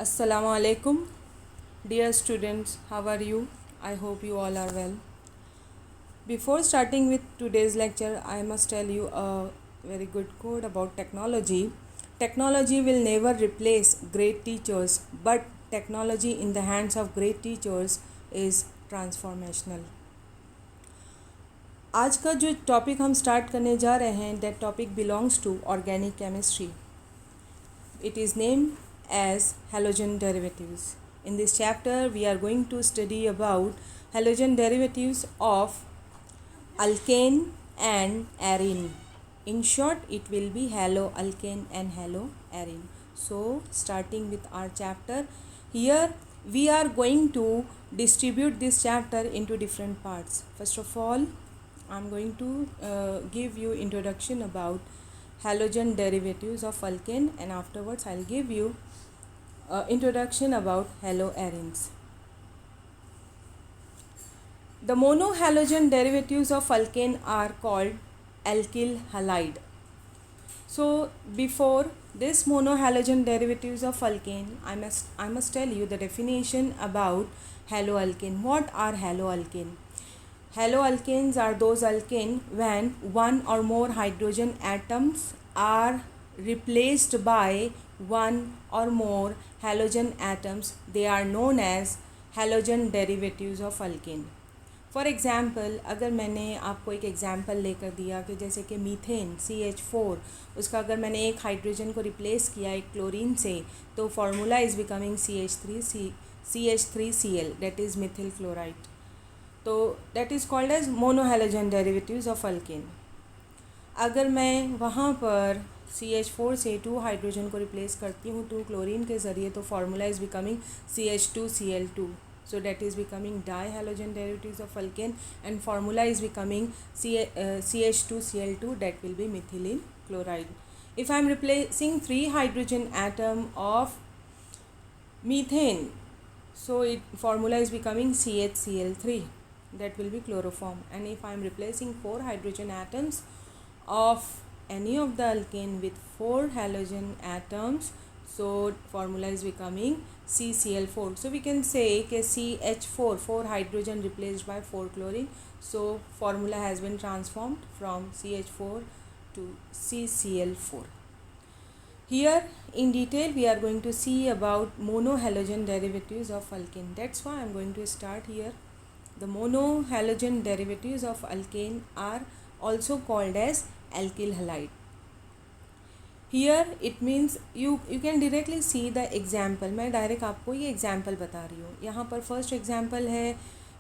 Assalamu alaikum. Dear students, how are you? I hope you all are well. Before starting with today's lecture, I must tell you a very good quote about technology. Technology will never replace great teachers, but technology in the hands of great teachers is transformational. आज का जो topic हम start करने जा रहे हैं, that topic belongs to organic chemistry. It is named as halogen derivatives. In this chapter, we are going to study about halogen derivatives of alkane and arene. In short, it will be haloalkane and haloarene. So, starting with our chapter, here we are going to distribute this chapter into different parts. First of all, I am going to give you introduction about halogen derivatives of alkane, and afterwards I'll give you introduction about haloarenes. The monohalogen derivatives of alkane are called alkyl halide. So before this monohalogen derivatives of alkane, I must tell you the definition about haloalkane. What are haloalkane? Haloalkanes are those alkane when one or more hydrogen atoms are replaced by one or more halogen atoms. They are known as halogen derivatives of alkane. For example, अगर मैंने आपको एक example लेकर दिया कि जैसे कि methane CH4, उसका अगर मैंने एक हाइड्रोजन को रिप्लेस किया एक क्लोरीन से, तो formula is becoming CH3Cl, that is methyl chloride. तो that is called as monohalogen derivatives of alkane. अगर मैं वहाँ पर CH4 से 2 हाइड्रोजन को रिप्लेस करती हूँ 2 क्लोरीन के ज़रिए, तो formula is becoming CH2Cl2. So that is becoming dihalogen derivatives of alkane, and formula is becoming CH2Cl2, that will be methylene chloride. If I am replacing 3 hydrogen atom of methane, so formula is becoming CHCl3, that will be chloroform. And if I am replacing 4 hydrogen atoms of any of the alkane with 4 halogen atoms, so formula is becoming CCl4. So we can say कि CH4, 4 hydrogen replaced by 4 chlorine, so formula has been transformed from CH4 to CCl4. Here in detail we are going to see about monohalogen derivatives of alkane. That's why I am going to start here. The monohalogen derivatives of alkane are also called as alkyl halide. Here it means you can directly see the example. मैं direct आपको ये example बता रही हूँ. यहाँ पर first example है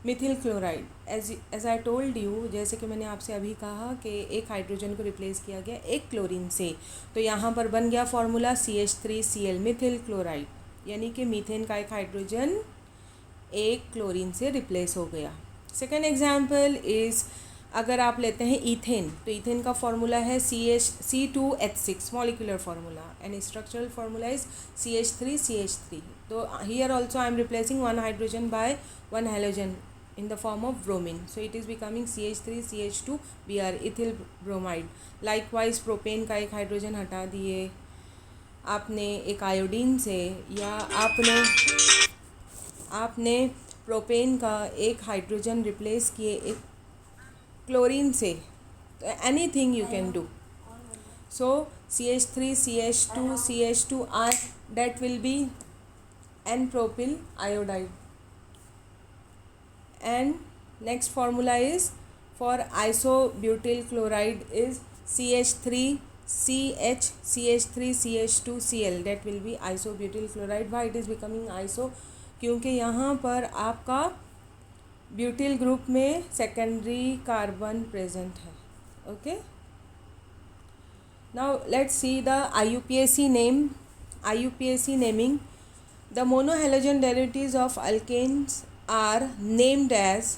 methyl chloride. As I told you, जैसे कि मैंने आपसे अभी कहा कि एक हाइड्रोजन को रिप्लेस किया गया एक क्लोरीन से, तो यहाँ पर बन गया फार्मूला CH3Cl, मिथिल क्लोराइड, यानी कि मीथेन का एक हाइड्रोजन एक क्लोरीन से रिप्लेस हो गया. सेकेंड एग्जाम्पल इज़, अगर आप लेते हैं ईथेन, तो ईथेन का फार्मूला है C2H6 molecular formula, and structural formula is CH3CH3. तो here also I am replacing 1 hydrogen bye 1 halogen in the form of bromine, so it is becoming CH3CH2, we are ethyl bromide. Likewise propane का एक hydrogen हटा दिए आपने एक iodine से, या आपने प्रोपेन का एक हाइड्रोजन रिप्लेस किए एक क्लोरीन से, तो anything you can do. So CH3CH2CH2R, that will be N-propyl iodide. And next formula is for isobutyl chloride is CH3CH2Cl, that will be isobutyl chloride. Why it is becoming iso? क्योंकि यहाँ पर आपका butyl group में secondary carbon present है. Okay, now let's see the IUPAC naming. The monohalogen derivatives of alkanes are named as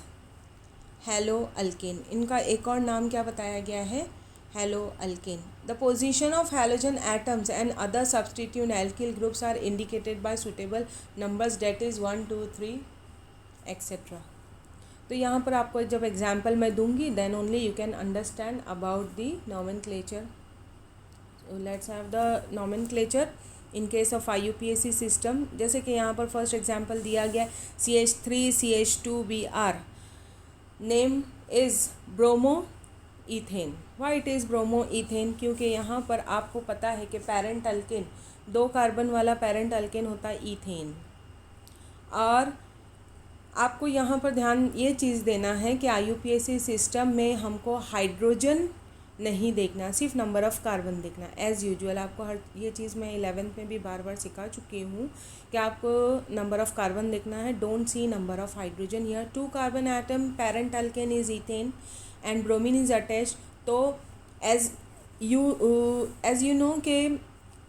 haloalkane. इनका एक और नाम क्या बताया गया है? Haloalkane. The position of halogen atoms and other substitute alkyl groups are indicated by suitable numbers, that is 1 2 3 etcetera. तो यहाँ पर आपको जब एग्जाम्पल मैं दूंगी, then only you can understand about the nomenclature. Let's have the nomenclature. In case of IUPAC system, जैसे कि यहाँ पर फर्स्ट एग्जांपल दिया गया CH3CH2Br, name is bromo ethane. Why it is bromo ethane? क्योंकि यहाँ पर आपको पता है कि पेरेंट अल्केन 2 कार्बन वाला पेरेंट अल्केन होता है ईथेन। और आपको यहाँ पर ध्यान ये चीज़ देना है कि IUPAC सिस्टम में हमको हाइड्रोजन नहीं देखना, सिर्फ नंबर ऑफ़ कार्बन देखना। एज़ यूजुअल आपको हर ये चीज़ मैं 11th में भी बार बार सिखा चुकी हूँ कि आपको नंबर ऑफ़ कार्बन देखना है, don't see number of hydrogen. Here 2 carbon atom, parent alkane is ethane and bromine is attached. तो एज़ यू नो कि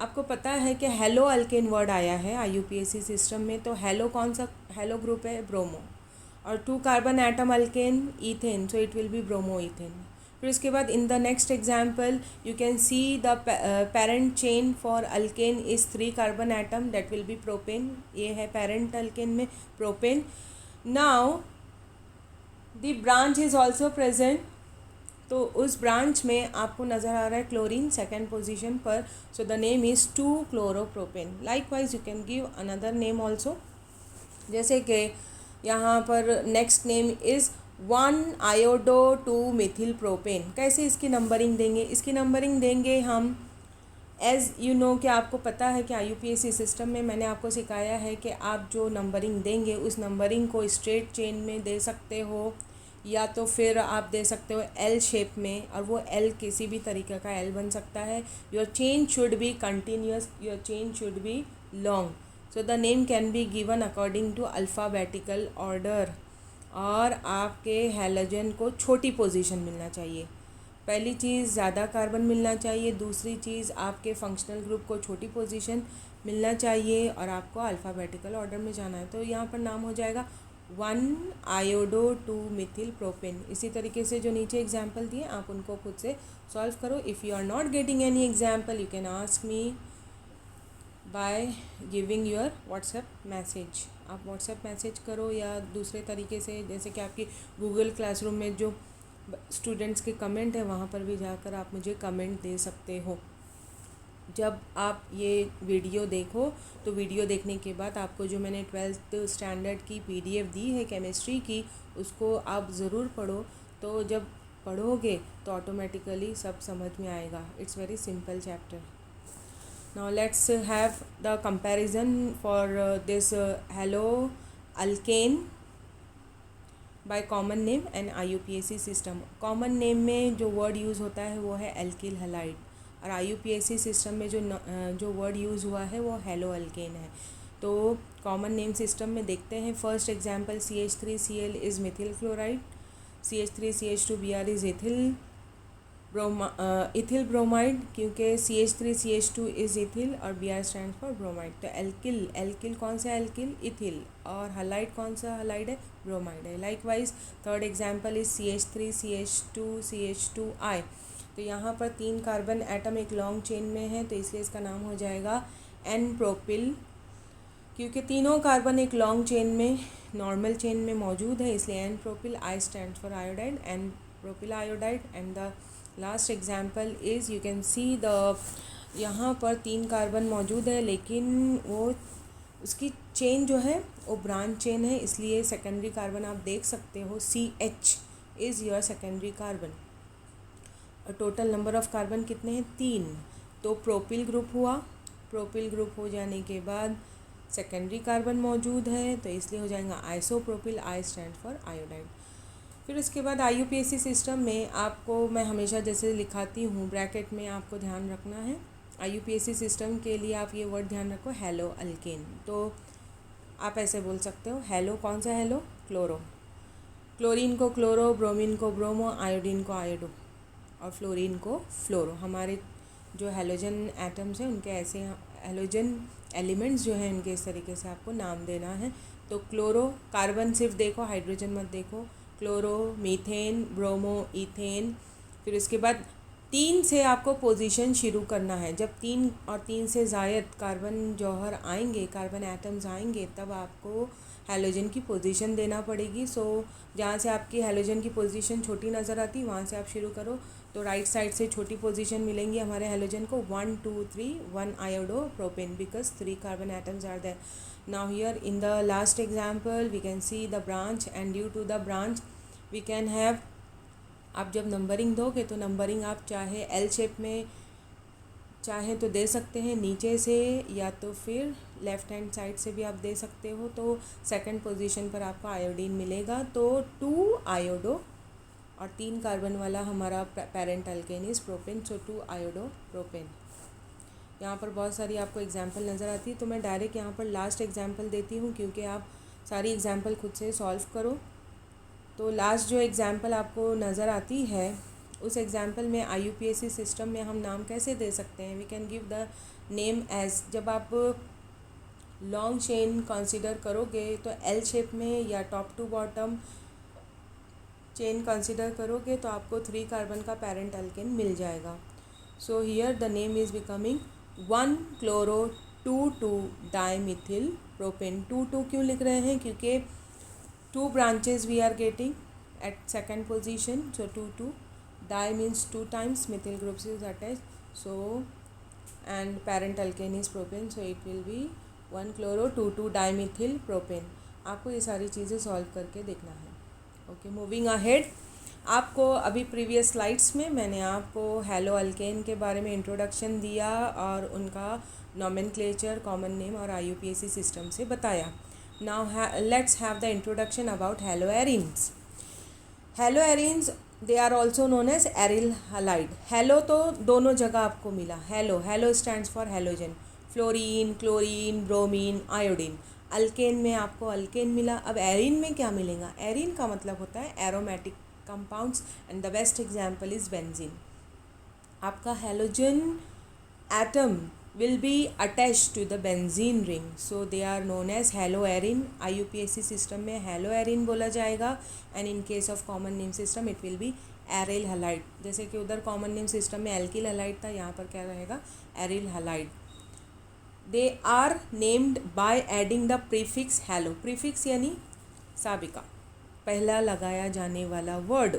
आपको पता है कि हेलो अल्केन वर्ड आया है IUPAC सिस्टम में, तो हेलो कौन सा हेलो ग्रुप है? ब्रोमो। और 2 carbon atom alkane ethane, so it will be bromo ethane. फिर इसके बाद in the next example you can see the parent chain for alkane is 3 carbon atom, that will be propane. ये है parent alkane में propane. Now the branch is also present, तो उस branch में आपको नज़र आ रहा है क्लोरीन सेकेंड पोजीशन पर, so the name is two chloropropane. Likewise you can give another name also, जैसे कि यहाँ पर नेक्स्ट नेम इज़ 1-iodo-2-मिथिल-प्रोपेन। कैसे इसकी नंबरिंग देंगे? इसकी नंबरिंग देंगे हम एज़ यू नो कि आपको पता है कि IUPAC सिस्टम में मैंने आपको सिखाया है कि आप जो नंबरिंग देंगे उस नंबरिंग को स्ट्रेट चेन में दे सकते हो, या तो फिर आप दे सकते हो L शेप में, और वो L किसी भी तरीके का L बन सकता है। Your chain should be continuous, your chain should be long, so the name can be given according to alphabetical order. और आपके हैलोजन को छोटी पोजीशन मिलना चाहिए। पहली चीज़ ज़्यादा कार्बन मिलना चाहिए, दूसरी चीज़ आपके फंक्शनल ग्रुप को छोटी पोजीशन मिलना चाहिए, और आपको अल्फ़ाबेटिकल ऑर्डर में जाना है। तो यहाँ पर नाम हो जाएगा 1-iodo-2-मिथिल-प्रोपेन। इसी तरीके से जो नीचे एग्जाम्पल दिए आप उनको खुद से सॉल्व करो। If you are not getting any example you can ask me by giving your WhatsApp message. आप व्हाट्सएप मैसेज करो, या दूसरे तरीके से जैसे कि आपकी गूगल क्लासरूम में जो स्टूडेंट्स के कमेंट है वहाँ पर भी जाकर आप मुझे कमेंट दे सकते हो। जब आप ये वीडियो देखो तो वीडियो देखने के बाद आपको जो मैंने 12th स्टैंडर्ड की PDF दी है केमिस्ट्री की, उसको आप ज़रूर पढ़ो। तो जब पढ़ोगे तो ऑटोमेटिकली सब समझ में आएगा। It's very simple chapter. Now let's have the comparison for this hello alkane by common name and IUPAC system. Common name में जो वर्ड यूज़ होता है वो है एल्किल हैलाइड, और IUPAC सिस्टम में जो वर्ड यूज़ हुआ है वो हेलो अल्केन है। तो कॉमन नेम सिस्टम में देखते हैं। First example CH3Cl is methyl chloride, CH3CH2Br is ethyl bromide, क्योंकि CH3CH2 इज़ इथिल और Br स्टैंड फॉर ब्रोमाइड। तो एल्किल कौन सा एल्किल? इथिल। और हलाइड कौन सा हलाइड है? ब्रोमाइड है। Likewise third example is CH3CH2CH2I। तो यहाँ पर 3 कार्बन एटम एक लॉन्ग चेन में है, तो इसलिए इसका नाम हो जाएगा N-प्रोपिल। क्योंकि तीनों कार्बन एक लॉन्ग चेन में नॉर्मल चेन में मौजूद है, इसलिए n propyl. I stand for iodide, n propyl iodide. And the last example is you can see the, यहाँ पर 3 कार्बन मौजूद है लेकिन वो उसकी चेन जो है वो ब्रांच चेन है, इसलिए सेकेंडरी कार्बन आप देख सकते हो CH is your secondary carbon. और टोटल नंबर ऑफ़ कार्बन कितने हैं? 3। तो प्रोपिल ग्रुप हुआ। प्रोपिल ग्रुप हो जाने के बाद सेकेंडरी कार्बन मौजूद है, तो इसलिए हो जाएगा isopropyl. I stand for iodide. फिर उसके बाद IUPAC सिस्टम में आपको मैं हमेशा जैसे लिखाती हूँ ब्रैकेट में, आपको ध्यान रखना है IUPAC सिस्टम के लिए आप ये वर्ड ध्यान रखो, हेलो अल्केन। तो आप ऐसे बोल सकते हो, हेलो कौन सा हेलो? क्लोरो। क्लोरीन को क्लोरो, ब्रोमीन को ब्रोमो, आयोडीन को आयोडो, और फ्लोरीन को फ्लोरो। हमारे जो हेलोजन एटम्स हैं उनके ऐसे हेलोजन एलिमेंट्स जो हैं उनके इस तरीके से आपको नाम देना है। तो क्लोरो, कार्बन सिर्फ देखो, हाइड्रोजन मत देखो। Chloro, methane, bromo, ethane. फिर उसके बाद 3 से आपको पोजीशन शुरू करना है। जब 3 और 3 से ज़ायद कार्बन जौहर आएंगे, कार्बन एटम्स आएंगे, तब आपको हैलोजन की पोजीशन देना पड़ेगी। सो जहाँ से आपकी हैलोजन की पोजीशन छोटी नज़र आती वहाँ से आप शुरू करो। तो राइट साइड से छोटी पोजीशन मिलेंगी हमारे हेलोजन को 1 2 3 1 iodo propane because 3 carbon atoms are there. Now here in the last example we can see the branch and due to the branch we can have. आप जब नंबरिंग दोगे तो numbering आप चाहे एल शेप में चाहे तो दे सकते हैं नीचे से, या तो फिर लेफ़्ट हैंड साइड से भी आप दे सकते हो. तो सेकंड पोजीशन पर आपको आयोडीन मिलेगा. तो 2 आयोडो और 3 कार्बन वाला हमारा parent alkane is propane. So 2 iodo propane. यहाँ पर बहुत सारी आपको एग्जांपल नज़र आती है, तो मैं डायरेक्ट यहाँ पर लास्ट एग्जांपल देती हूँ क्योंकि आप सारी एग्जांपल खुद से सॉल्व करो. तो लास्ट जो एग्जांपल आपको नज़र आती है उस एग्जांपल में IUPAC सिस्टम में हम नाम कैसे दे सकते हैं. We can give the name as. जब आप लॉन्ग चेन कंसीडर करोगे तो एल शेप में या top to bottom chain consider करोगे तो आपको 3 कार्बन का पेरेंट अल्केन मिल जाएगा. So here the name is becoming 1 chloro 2 dimethyl propane. 2 क्यों लिख रहे हैं, क्योंकि 2 branches we are getting at second position. So 2 di means 2 times methyl groups is attached, so and parent alkane is propane, so it will be 1 chloro 2 dimethyl propane. आपको ये सारी चीज़ें solve करके देखना है. Okay, moving ahead. आपको अभी previous slides में मैंने आपको हेलो अल्केन के बारे में इंट्रोडक्शन दिया और उनका नॉमेनक्लेचर, कॉमन नेम और IUPAC सिस्टम से बताया. Now let's have the introduction about haloarenes. Haloarenes they are also known as aryl halide. Halo तो दोनों जगह आपको मिला. Halo stands for halogen. Fluorine, chlorine, bromine, iodine. Alkane में आपको अल्केन मिला. अब एरिन में क्या मिलेगा. एरिन का मतलब होता है aromatic compounds and the best example is benzene. आपका halogen atom will be attached to the benzene ring, so they are known as haloarine. IUPAC system में haloarine बोला जाएगा and in case of common name system it will be aryl halide. जैसे कि उधर common name system में alkyl halide था, यहाँ पर क्या रहेगा aryl halide. They are named by adding the prefix halo. prefix यानी साबिका, पहला लगाया जाने वाला वर्ड.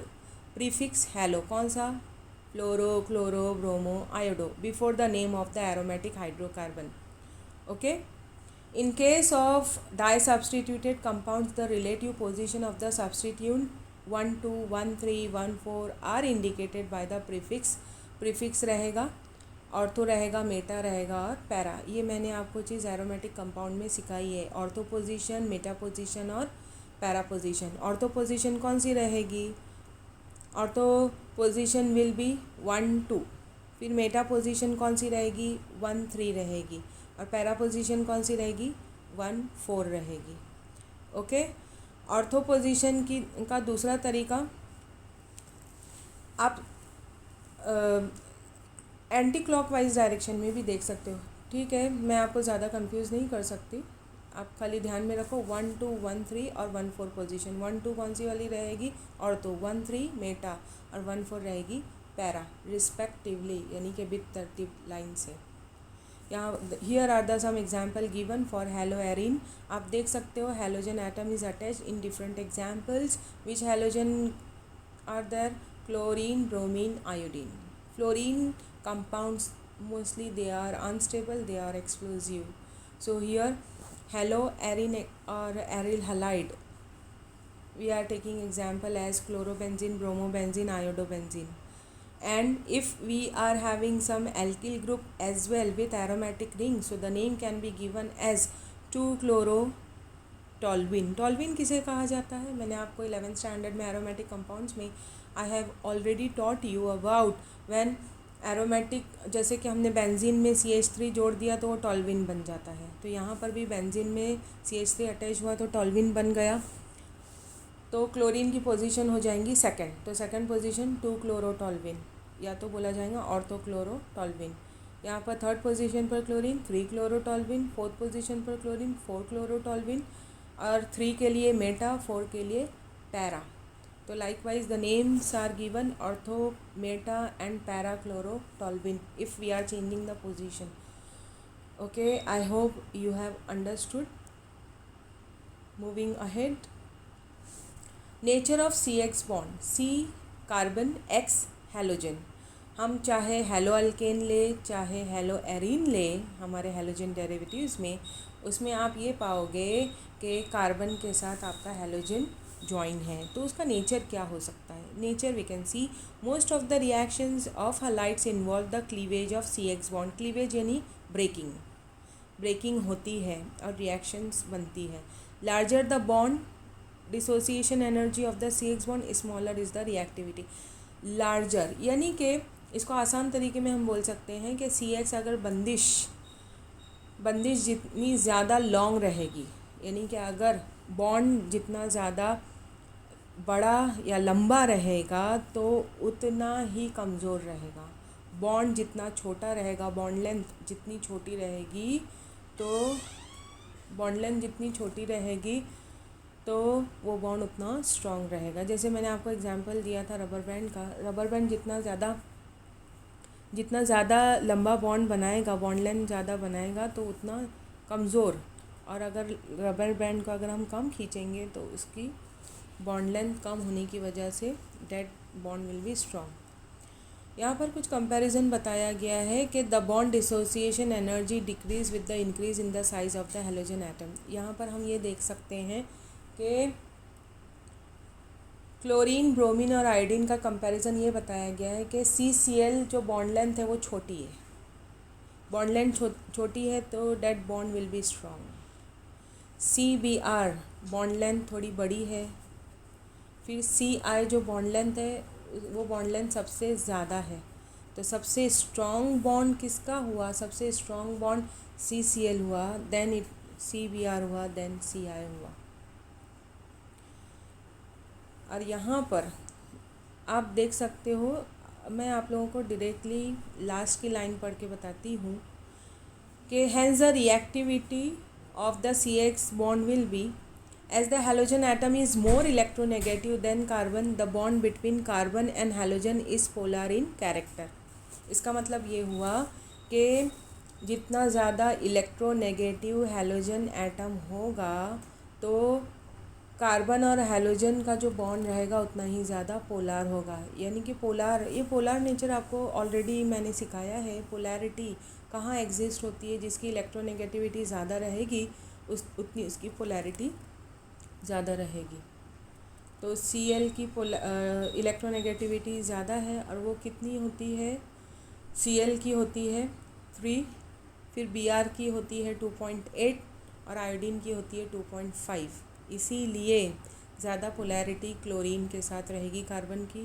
prefix halo कौन सा, fluoro, chloro, bromo, iodo before the name of the aromatic hydrocarbon. Okay. In case of di substituted compounds the relative position of the substitute 1 2 1 3 1 4 are indicated by the prefix. Prefix रहेगा, ortho रहेगा, meta रहेगा और para. ये मैंने आपको चीज़ aromatic compound में सिखाई है. ऑर्थो पोजीशन, मेटा पोजीशन और पैरा पोजीशन. ऑर्थो पोजीशन कौन सी रहेगी, ऑर्थो पोजीशन विल बी 1 2. फिर मेटा पोजीशन कौन सी रहेगी, 1 3 रहेगी. और पैरा पोजीशन कौन सी रहेगी, 1 4 रहेगी. ओके. ऑर्थो पोजीशन की का दूसरा तरीका, आप एंटी क्लॉकवाइज डायरेक्शन में भी देख सकते हो. ठीक है, मैं आपको ज़्यादा कंफ्यूज नहीं कर सकती. आप खाली ध्यान में रखो 1 2 1 3 और 1 4 पोजीशन. 1 2 कौन सी वाली रहेगी, ऑर्थो. 1 3 मेटा और 1 4 रहेगी पैरा रिस्पेक्टिवली, यानी कि बिट तरतीब लाइन से. यहाँ here are the some example given for haloarene. आप देख सकते हो halogen atom is attached in different examples. Which halogen are there, chlorine, bromine, iodine. Fluorine compounds mostly they are unstable, they are explosive. So here haloarine or aryl halide we are taking example as chlorobenzene, bromobenzene, iodobenzene. And if we are having some alkyl group as well with aromatic ring, so the name can be given as 2-chlorotoluene. टॉल्विन किसे कहा जाता है, मैंने आपको 11th standard में aromatic compounds में I have already taught you about when aromatic, जैसे कि हमने बेंजीन में CH3 जोड़ दिया तो वो टॉल्विन बन जाता है. तो यहाँ पर भी बेंजीन में CH3 अटैच हुआ तो टॉल्विन बन गया. तो क्लोरीन की पोजीशन हो जाएंगी सेकंड. तो सेकंड पोजीशन 2-क्लोरोटॉल्विन, या तो बोला जाएगा ऑर्थोक्लोरोटॉल्विन. यहाँ पर थर्ड पोजीशन पर क्लोरीन 3-क्लोरोटॉल्विन. फोर्थ पोजीशन पर क्लोरीन 4-क्लोरोटॉल्विन और 3 के लिए मेटा, 4 के लिए पैरा. तो likewise the names are given ortho, meta and para chlorotoluene if we are changing the position. Okay, I hope you have understood. Moving ahead, nature of CX bond. C carbon, X halogen. हम चाहे hello alkane ले चाहे hello arene ले हमारे halogen derivatives में, उसमें आप ये पाओगे कि कार्बन के साथ आपका हैलोजन ज्वाइन है। तो उसका नेचर क्या हो सकता है? Nature we can see most of the reactions of halides involve the cleavage of CX bond. Cleavage यानी ब्रेकिंग, ब्रेकिंग होती है और रिएक्शंस बनती है। Larger the bond dissociation energy of the CX bond, smaller is the reactivity. Larger यानी कि इसको आसान तरीके में हम बोल सकते हैं कि CX अगर बंदिश जितनी ज़्यादा लॉन्ग रहेगी, यानी कि अगर बॉन्ड जितना ज़्यादा बड़ा या लंबा रहेगा तो उतना ही कमज़ोर रहेगा। बॉन्ड जितना छोटा रहेगा, बॉन्ड लेंथ जितनी छोटी रहेगी तो वो बॉन्ड उतना स्ट्रॉन्ग रहेगा। जैसे मैंने आपको एग्जांपल दिया था रबर बैंड का। रबर बैंड जितना ज़्यादा लंबा बॉन्ड बनाएगा, बॉन्ड लेंथ ज़्यादा बनाएगा तो उतना कमज़ोर, और अगर रबर बैंड को अगर हम कम खींचेंगे तो उसकी बॉन्ड लेंथ कम होने की वजह से that bond will be strong. यहाँ पर कुछ कंपैरिजन बताया गया है कि the bond dissociation energy decrease with the increase in the size of the halogen atom. यहाँ पर हम ये देख सकते हैं कि क्लोरीन, ब्रोमीन और आयोडीन का कंपैरिजन ये बताया गया है कि CCl जो बॉन्ड लेंथ है वो छोटी है, बॉन्ड लेंथ छोटी है तो that bond will be strong. CBr bond length थोड़ी बड़ी है। फिर Ci जो बॉन्ड लेंथ है वो बॉन्ड लेंथ सबसे ज़्यादा है। तो सबसे स्ट्रॉन्ग बॉन्ड किसका हुआ? सबसे स्ट्रॉन्ग बॉन्ड CCl हुआ, देन CBr हुआ, देन Ci हुआ। और यहाँ पर आप देख सकते हो, मैं आप लोगों को डायरेक्टली लास्ट की लाइन पढ़ के बताती हूँ कि has the reactivity of the CX bond will B as the halogen atom is more electronegative than carbon, the bond between carbon and halogen is polar in character। इसका मतलब ये हुआ कि जितना ज़्यादा इलेक्ट्रोनेगेटिव हैलोजन एटम होगा तो carbon और हैलोजन का जो बॉन्ड रहेगा उतना ही ज़्यादा पोलार होगा। यानी कि ये पोलार नेचर आपको ऑलरेडी मैंने सिखाया है। पोलैरिटी कहाँ एग्जिस्ट होती है? जिसकी इलेक्ट्रोनेगेटिविटी ज़्यादा रहेगी उतनी उसकी पोलैरिटी ज़्यादा रहेगी। तो Cl की इलेक्ट्रोनेगेटिविटी ज़्यादा है और वो कितनी होती है? Cl की होती है 3, फिर Br की होती है 2.8 और आयोडीन की होती है 2.5। इसीलिए ज़्यादा पोलैरिटी क्लोरीन के साथ रहेगी कार्बन की,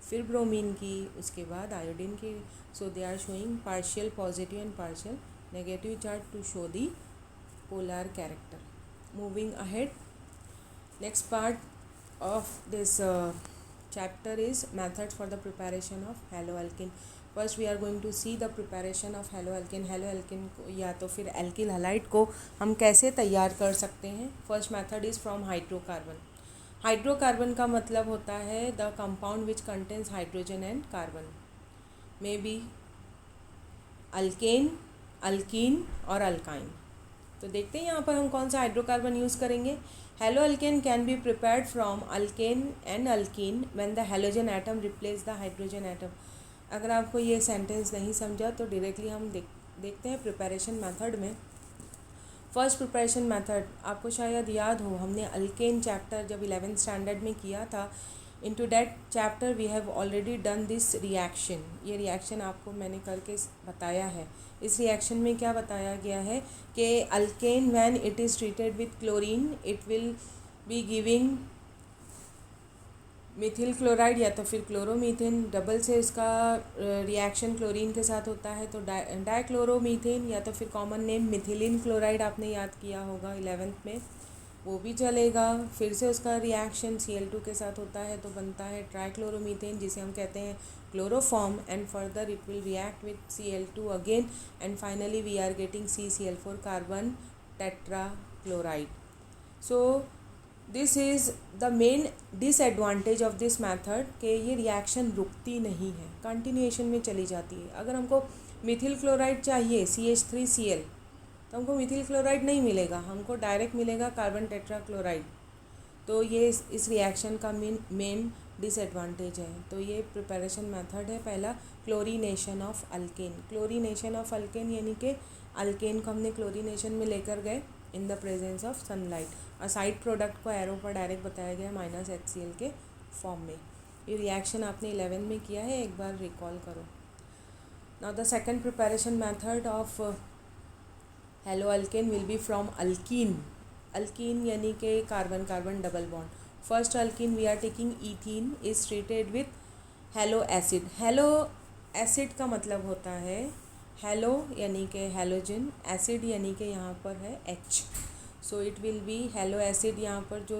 फिर ब्रोमीन की, उसके बाद आयोडीन की। So they are showing partial positive and partial negative charge to show the polar character. Moving ahead, next part of this chapter is methods for the preparation of haloalkane। first we are going to see the preparation of haloalkane। haloalkane को या तो फिर alkyl halide को हम कैसे तैयार कर सकते हैं। First method is from hydrocarbon. Hydrocarbon का मतलब होता है the compound which contains hydrogen and carbon, may be alkane, alkyne और अल्काइन। तो देखते हैं यहाँ पर हम कौन सा हाइड्रोकार्बन यूज़ करेंगे। Hello alkane can be prepared from alkane and alkyne when the halogen atom replace the hydrogen atom. अगर आपको ये सेंटेंस नहीं समझा तो डायरेक्टली हम देखते हैं प्रिपरेशन मेथड में। फर्स्ट प्रिपरेशन मेथड आपको शायद याद हो, हमने अल्केन चैप्टर जब 11th स्टैंडर्ड में किया था। Into that chapter we have already done this reaction. ये रिएक्शन आपको मैंने करके बताया है। इस रिएक्शन में क्या बताया गया है कि alkane when it is treated with chlorine it will be giving Mithil chloride या तो फिर क्लोरोमीथेन। डबल से इसका रिएक्शन क्लोरीन के साथ होता है तो डाइक्लोरोमीथेन या तो फिर कॉमन नेम मिथिलीन क्लोराइड आपने याद किया होगा 11th में, वो भी चलेगा। फिर से उसका रिएक्शन Cl2 के साथ होता है तो बनता है ट्राइक्लोरोमीथेन जिसे हम कहते हैं chloroform, and further it will react with Cl2 again and finally we are getting CCl4 carbon tetrachloride. So this is the main disadvantage of this method कि ये रिएक्शन रुकती नहीं है, कंटिन्यूएशन में चली जाती है। अगर हमको मिथिल क्लोराइड चाहिए CH3Cl तो हमको मिथिल क्लोराइड नहीं मिलेगा, हमको डायरेक्ट मिलेगा कार्बन टेट्राक्लोराइड। तो ये इस रिएक्शन का मेन डिसएडवांटेज है। तो ये प्रिपरेशन मेथड है पहला, chlorination of alkane. Chlorination of alkane यानी कि अल्केन को हमने क्लोरीनेशन में लेकर गए इन द प्रेजेंस ऑफ सनलाइट, और साइड प्रोडक्ट को एरो पर डायरेक्ट बताया गया -HCl के फॉर्म में। ये रिएक्शन आपने 11 में किया है, एक बार रिकॉल करो। Now the second preparation method of halo alkane will be from alkene. Alkene यानी कि carbon carbon double bond. First alkene we are taking ethene is treated with halo acid. Halo acid का मतलब होता है hello यानी कि halogen, acid यानी कि यहाँ पर है H। So it will be hello acid. यहाँ पर जो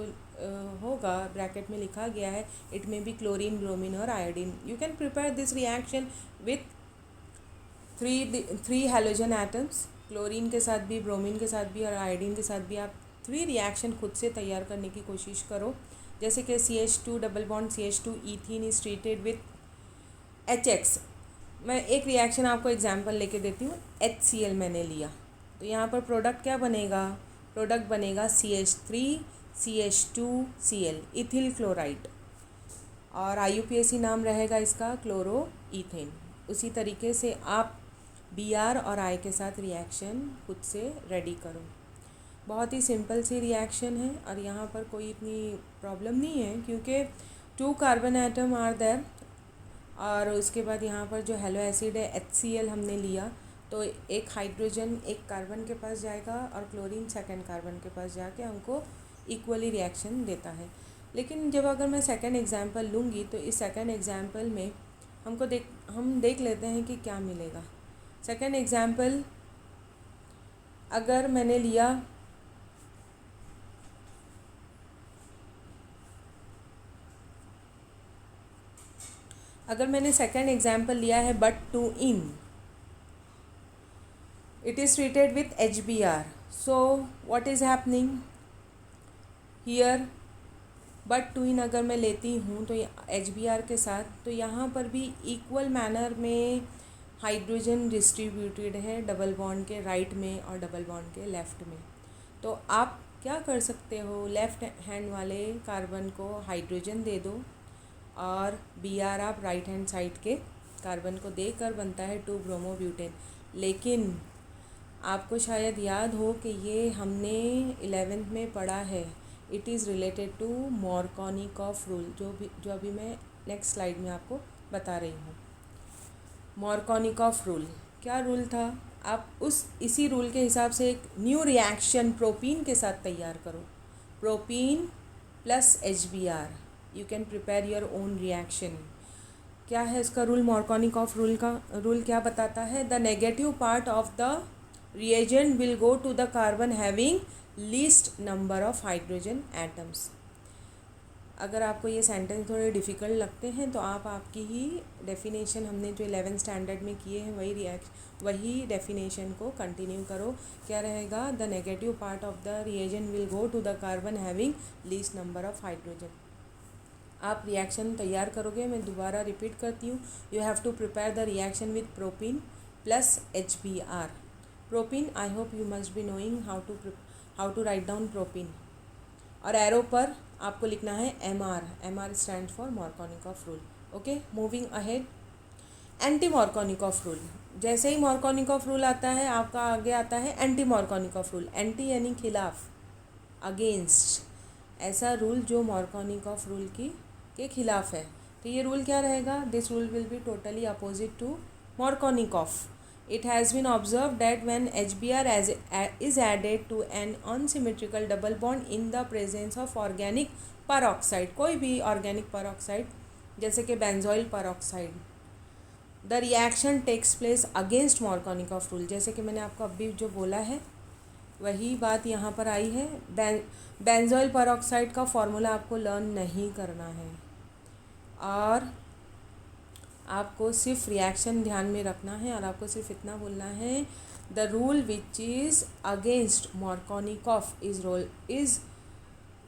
होगा ब्रैकेट में लिखा गया है, इट में बी क्लोरीन, ब्रोमीन और iodine. You can prepare this reaction with three halogen atoms. Chlorine के साथ भी, ब्रोमीन के साथ भी और आयोडीन के साथ भी आप 3 रिएक्शन खुद से तैयार करने की कोशिश करो। जैसे कि CH2 double bond CH2 ethene is treated with HX। मैं एक रिएक्शन आपको एग्जांपल लेके देती हूँ। HCl मैंने लिया, तो यहाँ पर प्रोडक्ट क्या बनेगा? प्रोडक्ट बनेगा CH3 CH2Cl, इथिल क्लोराइड, और IUPAC नाम रहेगा इसका क्लोरो ईथेन। उसी तरीके से आप Br और I के साथ रिएक्शन खुद से रेडी करो। बहुत ही सिंपल सी रिएक्शन है और यहाँ पर कोई इतनी प्रॉब्लम नहीं है, क्योंकि 2 कार्बन एटम आर देयर, और उसके बाद यहाँ पर जो हेलो एसिड है HCl हमने लिया, तो एक हाइड्रोजन एक कार्बन के पास जाएगा और क्लोरीन सेकंड कार्बन के पास जाके हमको इक्वली रिएक्शन देता है। लेकिन जब अगर मैं सेकंड एग्जांपल लूँगी तो इस सेकंड एग्जांपल में हम देख लेते हैं कि क्या मिलेगा। सेकंड एग्जांपल अगर मैंने लिया सेकंड एग्जांपल लिया है but two ene, it is treated with HBr। So what is happening here? But two ene अगर मैं लेती हूँ तो HBr के साथ, तो यहाँ पर भी इक्वल मैनर में हाइड्रोजन डिस्ट्रीब्यूटेड है, डबल बॉन्ड के राइट में और डबल बॉन्ड के लेफ़्ट में। तो आप क्या कर सकते हो, लेफ़्ट हैंड वाले कार्बन को हाइड्रोजन दे दो और Br आप राइट हैंड साइड के कार्बन को देकर बनता है 2-ब्रोमोब्यूटेन। लेकिन आपको शायद याद हो कि ये हमने 11th में पढ़ा है, it is related to Markovnikov rule, जो अभी मैं नेक्स्ट स्लाइड में आपको बता रही हूँ। मार्कोनिकॉफ रूल क्या रूल था? आप इसी रूल के हिसाब से एक न्यू रिएक्शन प्रोपीन के साथ तैयार करो। Propene plus HBr, you can prepare your own reaction. क्या है इसका रूल? मार्कोनिकॉफ रूल का रूल क्या बताता है? The negative part of the reagent will go to the carbon having least number of hydrogen atoms। अगर आपको ये सेंटेंस थोड़े डिफ़िकल्ट लगते हैं तो आप आपकी ही डेफिनेशन हमने जो 11th स्टैंडर्ड में किए हैं वही डेफिनेशन को कंटिन्यू करो। क्या रहेगा? The negative part of the reagent will go to the carbon having least number of hydrogen. आप रिएक्शन तैयार करोगे, मैं दोबारा रिपीट करती हूँ। You have to prepare the reaction with propene plus HBr। Propene, I hope you must be knowing how to write down propene, और arrow पर आपको लिखना है MR stand for Markovnikov rule. Okay, moving ahead. Anti Markovnikov rule, जैसे ही Markovnikov rule आता है आपका आगे आता है एंटी मार्कोनिकॉफ रूल। एंटी यानी खिलाफ, अगेंस्ट, ऐसा रूल जो मार्कोनिकॉफ रूल के खिलाफ है। तो ये रूल क्या रहेगा? This rule will be totally opposite to Markovnikov. It has been observed that when HBr is added to an unsymmetrical double bond in the presence of organic peroxide, कोई भी organic peroxide जैसे कि benzoyl peroxide, the reaction takes place against Markovnikov rule। जैसे कि मैंने आपको अभी जो बोला है वही बात यहाँ पर आई है। benzoyl peroxide का फॉर्मूला आपको लर्न नहीं करना है और आपको सिर्फ रिएक्शन ध्यान में रखना है, और आपको सिर्फ इतना बोलना है, the rule which is against Markovnikov is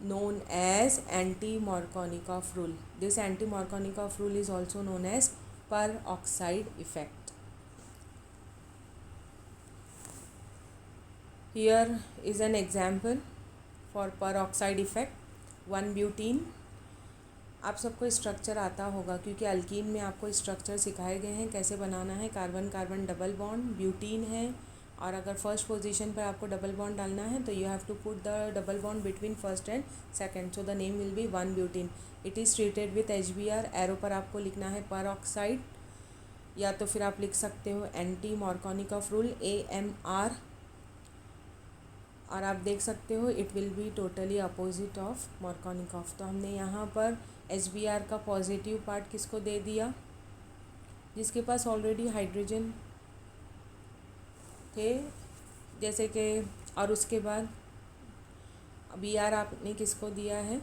known as anti-Markovnikov rule. This anti-Markovnikov rule is also known as peroxide effect. Here is an example for peroxide effect. 1-butene आप सबको स्ट्रक्चर आता होगा क्योंकि अल्कीन में आपको स्ट्रक्चर सिखाए गए हैं कैसे बनाना है। Carbon carbon double bond butene है, और अगर फर्स्ट पोजीशन पर आपको डबल बॉन्ड डालना है तो you have to put the double bond between first and second, so the name will be 1 butene. It is treated with HBr। Arrow पर आपको लिखना है पर ऑक्साइड, या तो फिर आप लिख सकते हो एंटी मार्कोनिकॉफ रूल AMR, और आप देख सकते हो it will be totally opposite of Markovnikov. तो हमने यहाँ पर HBr का पॉजिटिव पार्ट किसको दे दिया, जिसके पास ऑलरेडी हाइड्रोजन थे, जैसे कि, और उसके बाद Br आपने किसको दिया है,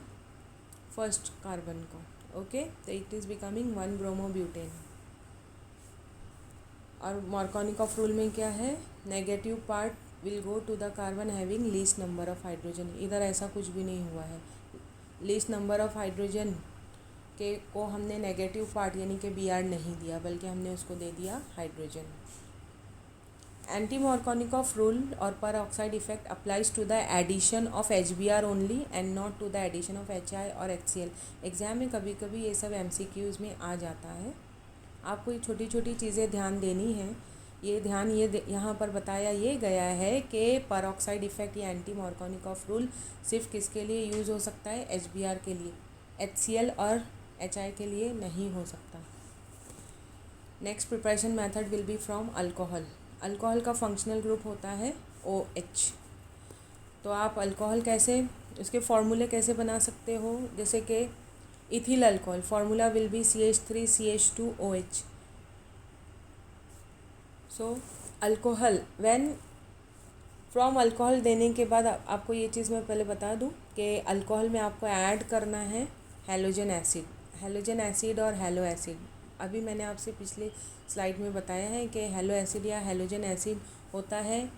फर्स्ट कार्बन को। ओके, तो इट इज़ बिकमिंग 1 ब्रोमोब्यूटेन। और मार्कोनिकॉफ रूल में क्या है, negative part will go to the carbon having least number of hydrogen. इधर ऐसा कुछ भी नहीं हुआ है, लीस्ट नंबर ऑफ हाइड्रोजन के को हमने नेगेटिव पार्ट यानी कि Br नहीं दिया, बल्कि हमने उसको दे दिया हाइड्रोजन। एंटी मार्कोनिकॉफ रूल और peroxide effect applies to the addition of HBr only and not to the addition of HI और HCl। एग्जाम में कभी कभी ये सब MCQs में आ जाता है, आपको ये छोटी छोटी चीज़ें ध्यान देनी है। ये ध्यान यहाँ पर बताया ये गया है कि पर ऑक्साइड इफेक्ट या एंटी मार्कोनिकॉफ रूल सिर्फ किसके लिए यूज़ हो सकता है, HBr के लिए, HCl और HI के लिए नहीं हो सकता। Next preparation method will be from alcohol. Alcohol का फंक्शनल ग्रुप होता है OH। तो आप अल्कोहल कैसे, उसके फॉर्मूले कैसे बना सकते हो, जैसे कि ethyl alcohol formula will B CH3CH2OH। So alcohol when from alcohol देने के बाद आपको ये चीज़ मैं पहले बता दूं कि अल्कोहल में आपको ऐड करना है हैलोजन एसिड और हैलो एसिड। अभी मैंने आपसे पिछले स्लाइड में बताया है कि हैलो एसिड या हैलोजन एसिड होता है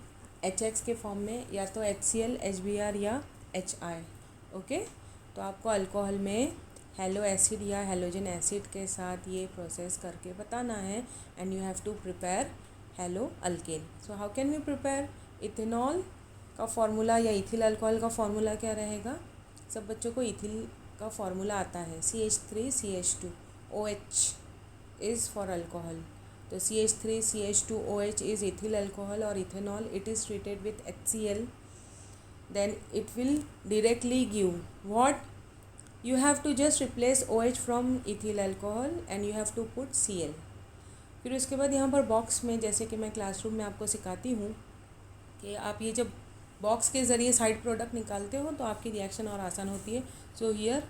HX के फॉर्म में, या तो HCl, HBr या HI। ओके, तो आपको अल्कोहल में हैलो एसिड या हैलोजन एसिड के साथ ये प्रोसेस करके बताना है, and you have to prepare halo alkane. So how can we prepare, ethanol का फॉर्मूला या इथिल अल्कोहल का फॉर्मूला क्या रहेगा, सब बच्चों को इथिल का फॉर्मूला आता है, CH3CH2OH इज़ फॉर अल्कोहल। तो CH3CH2OH इज़ इथिल अल्कोहल, और ethanol it is treated with HCl, then it will directly give what, you have to just replace OH from ethyl alcohol and you have to put Cl। फिर उसके बाद यहाँ पर box में, जैसे कि मैं क्लासरूम में आपको सिखाती हूँ कि आप ये जब बॉक्स के ज़रिए साइड प्रोडक्ट निकालते हो तो आपकी रिएक्शन और आसान होती है। So here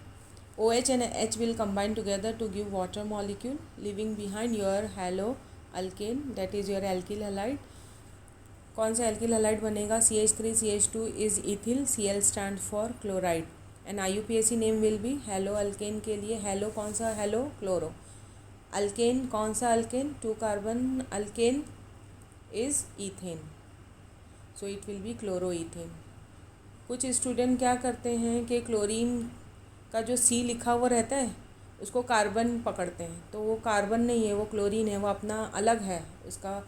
OH and H will combine together to give water molecule, leaving behind your halo alkane, that is your alkyl halide। कौन सा एल्किल हैलाइड बनेगा, CH3CH2 is ethyl, Cl stand for chloride, and IUPAC name will B hello alkane के लिए hello कौन सा, hello chloro. Alkane कौन सा alkane, 2 carbon alkane is ethane, so it will be chloro ethane. कुछ student क्या करते हैं कि क्लोरीन का जो C लिखा हुआ रहता है उसको कार्बन पकड़ते हैं, तो वो कार्बन नहीं है, वो क्लोरीन है, वो अपना अलग है, उसका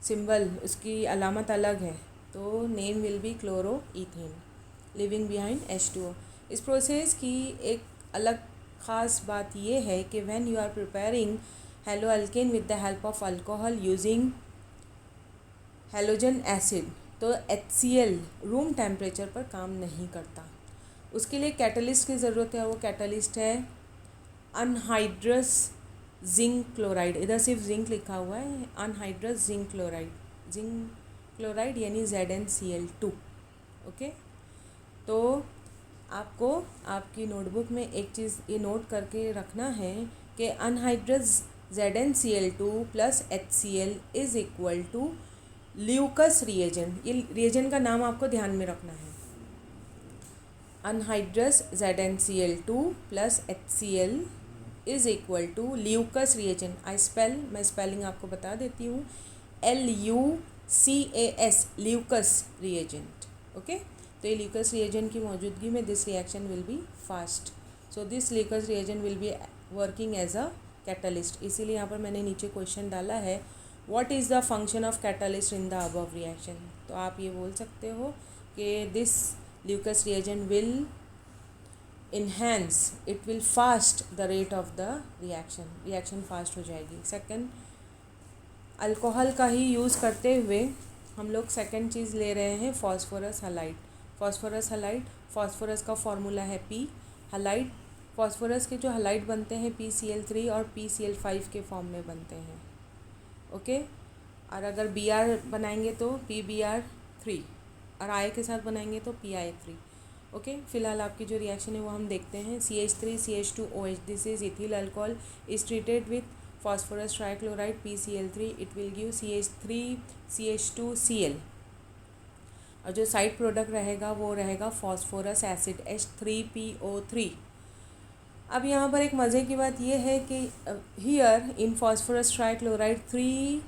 सिंबल, उसकी अलामत अलग है, तो name will B chloro ethane, living behind H2O। इस प्रोसेस की एक अलग ख़ास बात ये है कि when you are preparing halo alkane with the help of alcohol using halogen acid, तो HCl रूम टेम्परेचर पर काम नहीं करता, उसके लिए कैटलिस्ट की ज़रूरत है। वो कैटलिस्ट है अनहाइड्रस जिंक क्लोराइड, इधर सिर्फ जिंक लिखा हुआ है, अनहाइड्रस जिंक क्लोराइड यानी ZnCl2। ओके, तो आपको आपकी नोटबुक में एक चीज़ ये नोट करके रखना है कि anhydrous ZnCl2 plus HCl is equal to Lucas reagent. ये रिएजेंट का नाम आपको ध्यान में रखना है, anhydrous ZnCl2 plus HCl is equal to Lucas reagent. मैं स्पेलिंग आपको बता देती हूँ, LUCAS ल्यूकस रिएजेंट। ओके, तो ये ल्यूकस रिएजेंट की मौजूदगी में this reaction will be fast, so this Lucas reagent will be working as a catalyst. इसीलिए यहाँ पर मैंने नीचे क्वेश्चन डाला है, what is the function of catalyst in the above reaction. तो आप ये बोल सकते हो कि this Lucas reagent will enhance, it will fast the rate of the reaction fast हो जाएगी। सेकंड, अल्कोहल का ही यूज़ करते हुए हम लोग सेकंड चीज़ ले रहे हैं phosphorus halide. Phosphorus halide, phosphorus का फॉर्मूला है पी। हलाइड, फॉस्फोरस के जो हलाइड बनते हैं PCl3 और PCl5 के फॉर्म में बनते हैं। ओके, और अगर Br बनाएंगे तो PBr3, और I के साथ बनाएंगे तो PI3। ओके, फिलहाल आपकी जो रिएक्शन है वो हम देखते हैं। CH3CH2OH, this is ethyl alcohol, is treated with phosphorus trichloride PCl3, it will give CH3CH2Cl, और जो साइड प्रोडक्ट रहेगा वो रहेगा फॉस्फोरस एसिड H3PO3। अब यहाँ पर एक मज़े की बात ये है कि here in phosphorus trichloride 3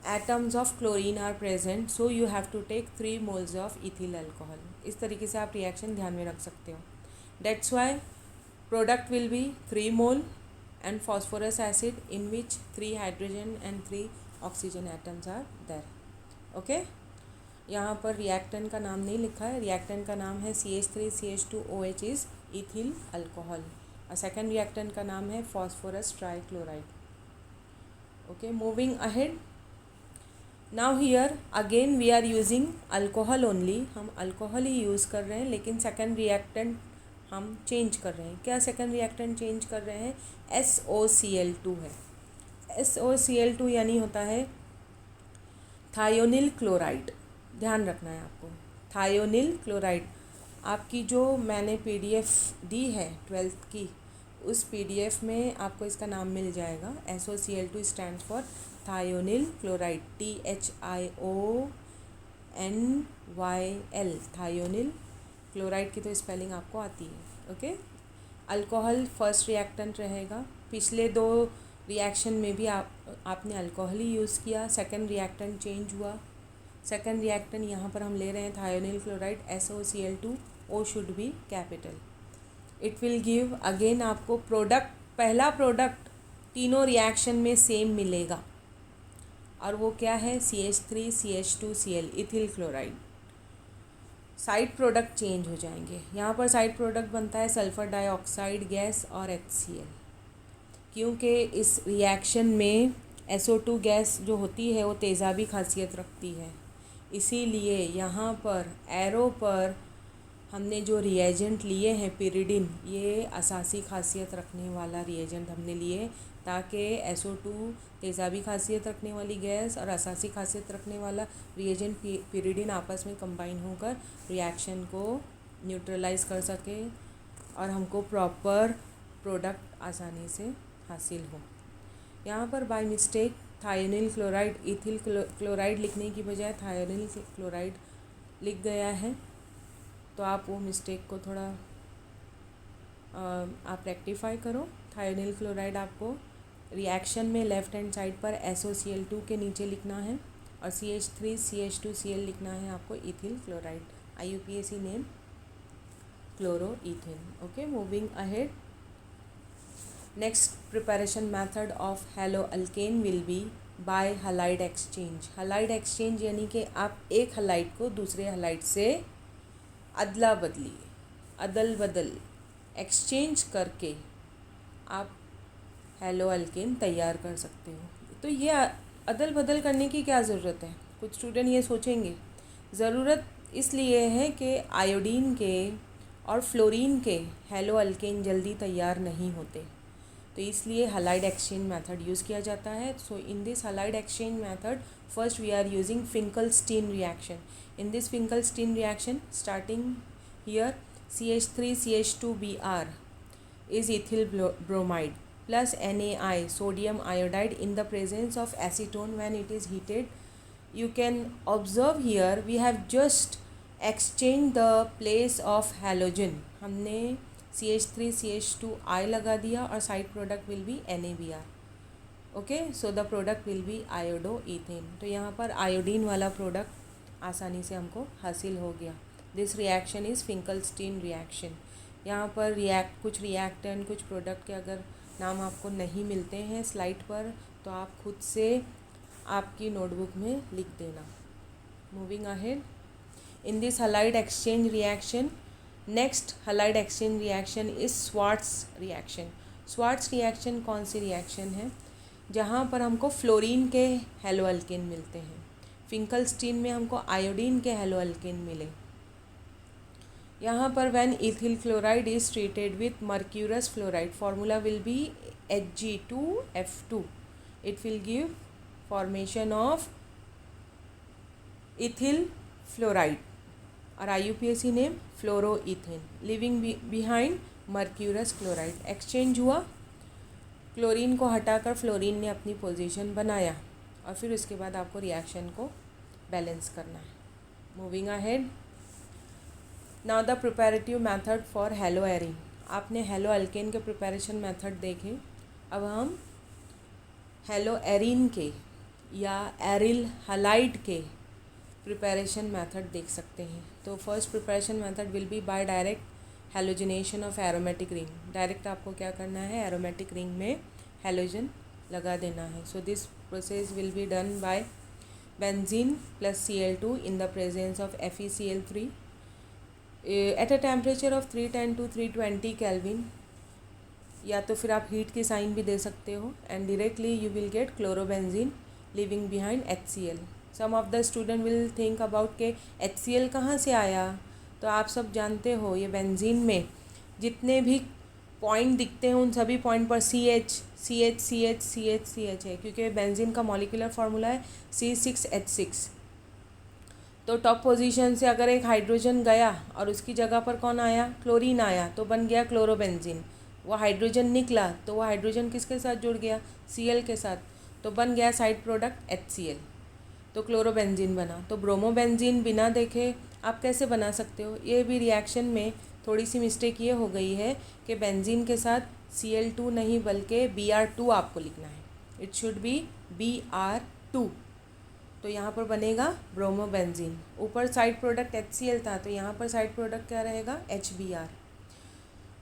atoms of chlorine are present, so you have to take 3 moles of ethyl alcohol। इस तरीके से आप रिएक्शन ध्यान में रख सकते हो। That's why product will be 3 mole and phosphorus acid in which 3 hydrogen and 3 oxygen atoms are there। okay? यहाँ पर रिएक्टेंट का नाम नहीं लिखा है, रिएक्टेंट का नाम है CH3CH2OH इज इथिल अल्कोहल, और सेकेंड रिएक्टेंट का नाम है phosphorus trichloride. Okay, moving ahead, now here again we are using alcohol only, हम अल्कोहल ही यूज़ कर रहे हैं, लेकिन सेकेंड रिएक्टेंट हम चेंज कर रहे हैं। क्या सेकेंड रिएक्टेंट चेंज कर रहे हैं? SOCl2 है। SOCl2 यानी होता है थायोनिल क्लोराइड। ध्यान रखना है आपको, थायोनिल क्लोराइड। आपकी जो मैंने PDF दी है 12th की, उस PDF में आपको इसका नाम मिल जाएगा। SOCl2 stands for thionyl chloride, THIONYL, thionyl chloride की तो स्पेलिंग आपको आती है। ओके, अल्कोहल फर्स्ट रिएक्टेंट रहेगा। पिछले 2 रिएक्शन में भी आपने अल्कोहल ही यूज़ किया, सेकेंड रिएक्टेंट चेंज हुआ। सेकेंड रिएक्टेंट यहाँ पर हम ले रहे हैं thionyl chloride SOCl2, O should be capital. It will give again आपको प्रोडक्ट, पहला प्रोडक्ट तीनों रिएक्शन में सेम मिलेगा, और वो क्या है? CH3CH2Cl, ethyl chloride. Side product change हो जाएंगे। यहाँ पर साइड प्रोडक्ट बनता है सल्फ़र डाइऑक्साइड गैस और HCl, क्योंकि इस रिएक्शन में SO2 गैस जो होती है वो तेज़ाबी खासियत रखती है। इसीलिए यहाँ पर एरो पर हमने जो रिएजेंट लिए हैं पिरिडिन, ये असासी खासियत रखने वाला रिएजेंट हमने लिए, ताकि SO2 तेज़ाबी खासियत रखने वाली गैस और असासी खासियत रखने वाला रिएजेंट पिरिडिन आपस में कंबाइन होकर रिएक्शन को न्यूट्रलाइज कर सके और हमको प्रॉपर प्रोडक्ट आसानी से हासिल हो। यहाँ पर by mistake thionyl chloride ethyl chloride लिखने की बजाय थायोनिल क्लोराइड लिख गया है, तो आप वो मिस्टेक को थोड़ा आप रेक्टिफाई करो। थायोनिल क्लोराइड आपको रिएक्शन में लेफ़्ट हैंड साइड पर SOCl2 के नीचे लिखना है, और CH3CH2Cl लिखना है आपको ethyl chloride, IUPAC name chloroethene. Okay, moving ahead, next preparation method of halo alkane will be by halide exchange. Halide exchange यानी कि आप एक हलाइड को दूसरे हलाइड से अदला बदली, अदल बदल एक्सचेंज करके आप हेलो अल्केन तैयार कर सकते हो। तो ये अदल बदल करने की क्या ज़रूरत है? कुछ स्टूडेंट ये सोचेंगे, ज़रूरत इसलिए है कि आयोडीन के और फ्लोरीन के हेलो अल्केन जल्दी तैयार नहीं होते, तो इसलिए हलाइड एक्सचेंज मेथड यूज़ किया जाता है। So in this halide exchange method first we are using Finkelstein reaction. In this Finkelstein reaction starting here CH3CH2Br is ethyl bromide plus NaI, sodium iodide, in the presence of acetone when it is heated. You can observe here we have just exchanged the place of halogen। हमने CH3CH2I लगा दिया और side product will be NaBr। Okay, so the product will be iodoethane. तो यहाँ पर iodine वाला product आसानी से हमको हासिल हो गया। This reaction is Finkelstein reaction. यहाँ पर कुछ रिएक्टेंट, कुछ प्रोडक्ट के अगर नाम आपको नहीं मिलते हैं स्लाइड पर, तो आप खुद से आपकी नोटबुक में लिख देना। Moving ahead, in this halide exchange reaction next halide exchange reaction is Swarts reaction. Swarts reaction कौन सी रिएक्शन है? जहाँ पर हमको फ्लोरीन के हेलो अल्केन मिलते हैं। फिंकलस्टीन में हमको आयोडीन के हेलो अल्केन मिले। यहाँ पर when ethyl chloride is treated with mercurous fluoride, formula will be Hg2F2. It will give formation of ethyl fluoride और IUPAC name fluoroethane, living behind mercurous chloride. Exchange हुआ, chlorine को हटाकर fluorine ने अपनी position बनाया और फिर उसके बाद आपको रिएक्शन को बैलेंस करना है। Moving ahead, now the preparative method for halo arene. आपने हेलो अल्केन के प्रिपरेशन मेथड देखे, अब हम हेलो एरीन के या एरिल हलाइड के प्रिपरेशन मेथड देख सकते हैं। तो first preparation method will be by direct halogenation of aromatic ring. Direct आपको क्या करना है, एरोमेटिक रिंग में हेलोजन लगा देना है। So this process will be done by benzene plus Cl2 in the presence of FeCl3 at a temperature of 310 to 320 kelvin, या तो फिर आप हीट की साइन भी दे सकते हो, and directly you will get chlorobenzene leaving behind HCl। Some of the student will think about के HCl कहाँ से आया। तो आप सब जानते हो ये बेंजीन में जितने भी पॉइंट दिखते हैं उन सभी पॉइंट पर CH है, क्योंकि बेंजीन का मॉलिक्यूलर फार्मूला है C6H6। तो टॉप पोजीशन से अगर एक हाइड्रोजन गया और उसकी जगह पर कौन आया, क्लोरीन आया, तो बन गया क्लोरोबेंजीन। वो हाइड्रोजन निकला तो वो हाइड्रोजन किसके साथ जुड़ गया, Cl के साथ, तो बन गया साइड प्रोडक्ट HCl, तो क्लोरोबेंजीन बना। तो ब्रोमोबेंजीन बिना देखे आप कैसे बना सकते हो। ये भी रिएक्शन में थोड़ी सी मिस्टेक ये हो गई है कि बेंजीन के साथ Cl2 नहीं बल्कि Br2 आपको लिखना है, इट शुड बी Br2। तो यहाँ पर बनेगा ब्रोमोबेंजीन, ऊपर साइड प्रोडक्ट HCl था तो यहाँ पर साइड प्रोडक्ट क्या रहेगा, HBr।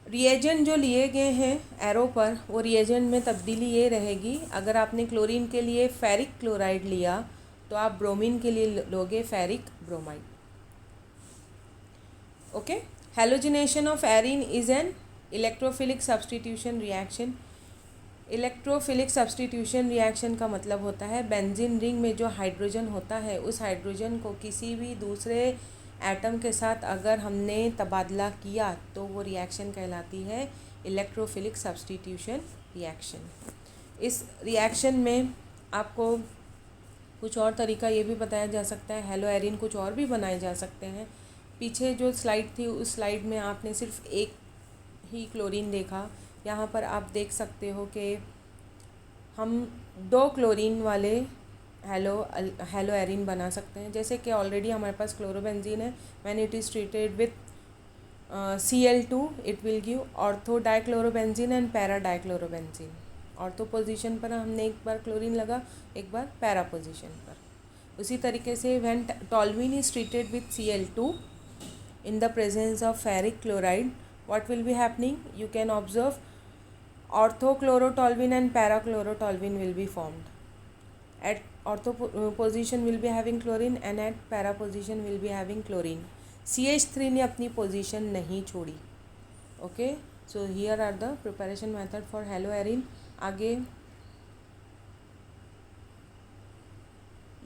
रिएजेंट जो लिए गए हैं एरो पर, वो रिएजेंट में तब्दीली ये रहेगी, अगर आपने क्लोरीन के लिए फेरिक क्लोराइड लिया तो आप ब्रोमीन के लिए लोगे ferric bromide. Okay, halogenation of arene is an electrophilic substitution reaction. Electrophilic substitution reaction का मतलब होता है बेंजीन रिंग में जो हाइड्रोजन होता है उस हाइड्रोजन को किसी भी दूसरे एटम के साथ अगर हमने तबादला किया तो वो रिएक्शन कहलाती है इलेक्ट्रोफिलिक सब्सटीट्यूशन रिएक्शन। इस रिएक्शन में आपको कुछ और तरीका ये भी बताया जा सकता है, हेलो एरीन कुछ और भी बनाए जा सकते हैं। पीछे जो स्लाइड थी उस स्लाइड में आपने सिर्फ एक ही क्लोरीन देखा, यहाँ पर आप देख सकते हो कि हम 2 क्लोरीन वाले हेलो एरीन बना सकते हैं। जैसे कि ऑलरेडी हमारे पास क्लोरोबेंजीन है, when it is treated with Cl2 it will give ortho dichlorobenzene and para dichlorobenzene. Ortho position पर हमने एक बार क्लोरीन लगा, एक बार पैरा पोजीशन पर। उसी तरीके से when toluene is treated with Cl2 in the presence of ferric chloride, what will be happening, you can observe orthochlorotoluene and parachlorotoluene will be formed. At ortho position will be having chlorine and at para position will be having chlorine. CH3 ने अपनी position नहीं छोड़ी। Okay, so here are the preparation method for halo arene. आगे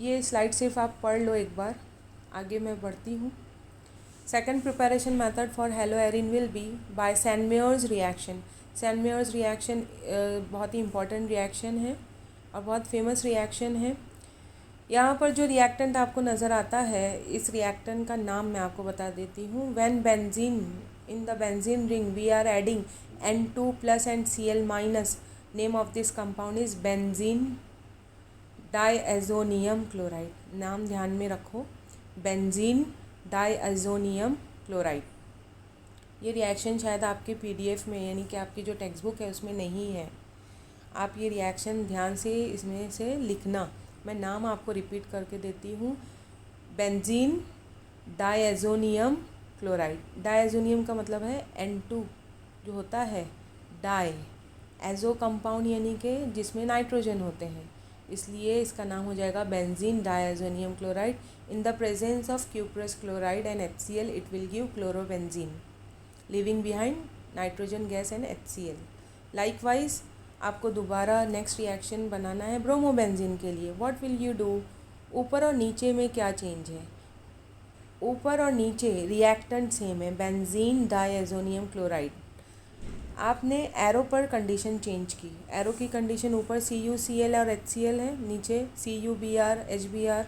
ये slide सिर्फ आप पढ़ लो एक बार, आगे मैं बढ़ती हूँ। Second preparation method for halo arene will be by Sandmeyer's reaction. Sandmeyer's reaction बहुत ही इंपॉर्टेंट रिएक्शन है और बहुत फेमस रिएक्शन है। यहाँ पर जो रिएक्टेंट आपको नज़र आता है, इस रिएक्टेंट का नाम मैं आपको बता देती हूँ। When benzene in the benzene ring we are adding N2+ and Cl-, name of this compound is benzene diazonium chloride. नाम ध्यान में रखो, बेंजीन डाइएज़ोनियम क्लोराइड। ये रिएक्शन शायद आपके PDF में यानी कि आपकी जो टेक्स्ट बुक है उसमें नहीं है। आप ये रिएक्शन ध्यान से इसमें से लिखना। मैं नाम आपको रिपीट करके देती हूँ, बेंजीन डाइएज़ोनियम क्लोराइड। डाइएज़ोनियम का मतलब है N2 जो होता है डाई, एजो कंपाउंड यानी कि जिसमें नाइट्रोजन होते हैं, इसलिए इसका नाम हो जाएगा benzene diazonium chloride. In the presence of cuprous chloride and HCl it will give chlorobenzene. leaving behind nitrogen gas and HCl. Likewise आपको दोबारा नेक्स्ट रिएक्शन बनाना है ब्रोमोबेंजीन के लिए. What will you do? ऊपर और नीचे में क्या चेंज है? ऊपर और नीचे रिएक्टेंट सेम है, बेंजीन डाइएजोनियम क्लोराइड. आपने एरो पर कंडीशन चेंज की. एरो की कंडीशन ऊपर CuCl और HCl है, नीचे CuBr HBr.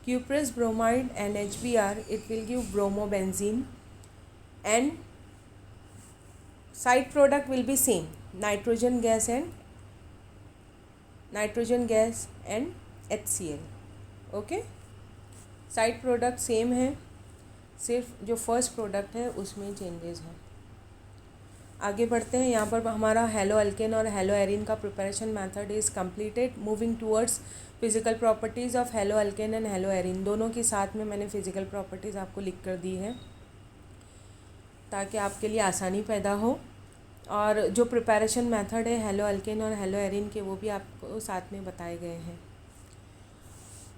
cuprous bromide and HBr, it will give bromobenzene and side product will be same, nitrogen gas and HCl. Okay, side product same है, सिर्फ जो फर्स्ट प्रोडक्ट है उसमें चेंजेस हैं. आगे बढ़ते हैं. यहाँ पर हमारा हेलो अल्केन और हेलो एरिन का preparation method is completed. Moving towards physical properties of halo alkane and halo Erin. दोनों के साथ में मैंने फिजिकल प्रॉपर्टीज़ आपको लिख कर दी है ताकि आपके लिए आसानी पैदा हो. और जो प्रिपरेशन मेथड है हेलो अल्केन और हेलो एरिन के, वो भी आपको साथ में बताए गए हैं.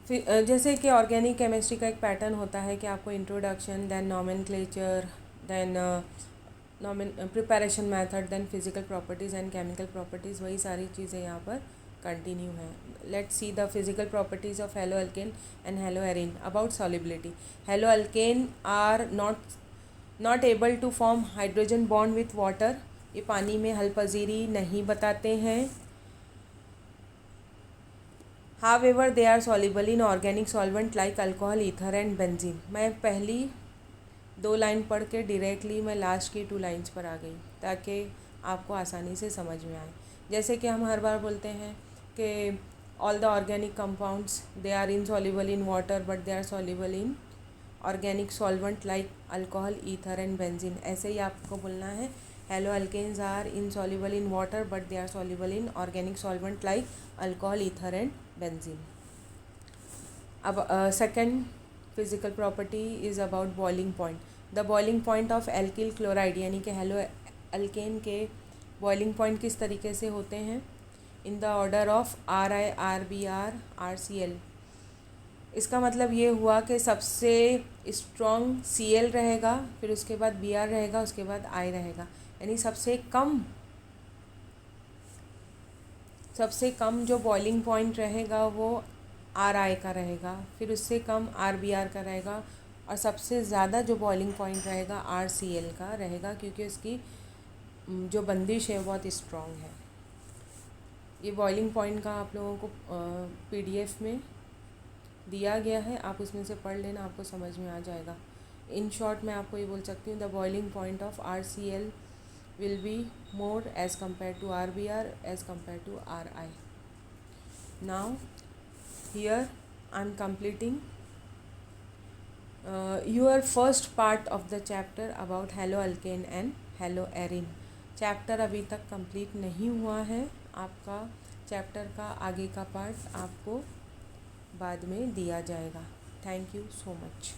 फिर जैसे कि ऑर्गेनिक केमिस्ट्री का एक पैटर्न होता है कि आपको introduction, then nomenclature, then preparation method, then physical properties and chemical properties, वही सारी चीज़ें यहाँ पर कंटिन्यू हैं. Let's see the physical properties of halo alkane and halo arene. About solubility, halo alkane are not able to form hydrogen bond with water. ये पानी में हलपजीरी नहीं बताते हैं. However, they are soluble in organic solvent like alcohol, ether and benzene. मैं पहली 2 line पढ़ के डायरेक्टली मैं लास्ट की 2 लाइन्स पर आ गई ताकि आपको आसानी से समझ में आए. जैसे कि हम हर बार बोलते हैं कि all the organic compounds they are insoluble in water but they are soluble in organic solvent like alcohol, ether and benzene. ऐसे ही आपको बोलना है. Halo alkanes are insoluble in water but they are soluble in organic solvent like alcohol, ether and benzene. अब second physical property is about boiling point. The boiling point of alkyl chloride यानी कि halo alkane के boiling point किस तरीके से होते हैं? In the order of Ri, Rbr, RCl. इसका मतलब ये हुआ कि सबसे स्ट्रॉन्ग Cl रहेगा, फिर उसके बाद Br रहेगा, उसके बाद I रहेगा. यानी सबसे कम जो बॉइलिंग पॉइंट रहेगा वो Ri का रहेगा, फिर उससे कम Rbr का रहेगा, और सबसे ज़्यादा जो बॉइलिंग पॉइंट रहेगा RCl का रहेगा, क्योंकि उसकी जो बंदिश है बहुत स्ट्रॉन्ग है. ये बॉइलिंग पॉइंट का आप लोगों को PDF में दिया गया है, आप उसमें से पढ़ लेना, आपको समझ में आ जाएगा. इन शॉर्ट मैं आपको ये बोल सकती हूँ, the boiling point of RCl will be more as compared to RBr as compared to Ri. Now here I am completing your first part of the chapter about haloalkane and haloarine. Chapter अभी तक complete नहीं हुआ है. आपका chapter का आगे का part आपको बाद में दिया जाएगा. Thank you so much.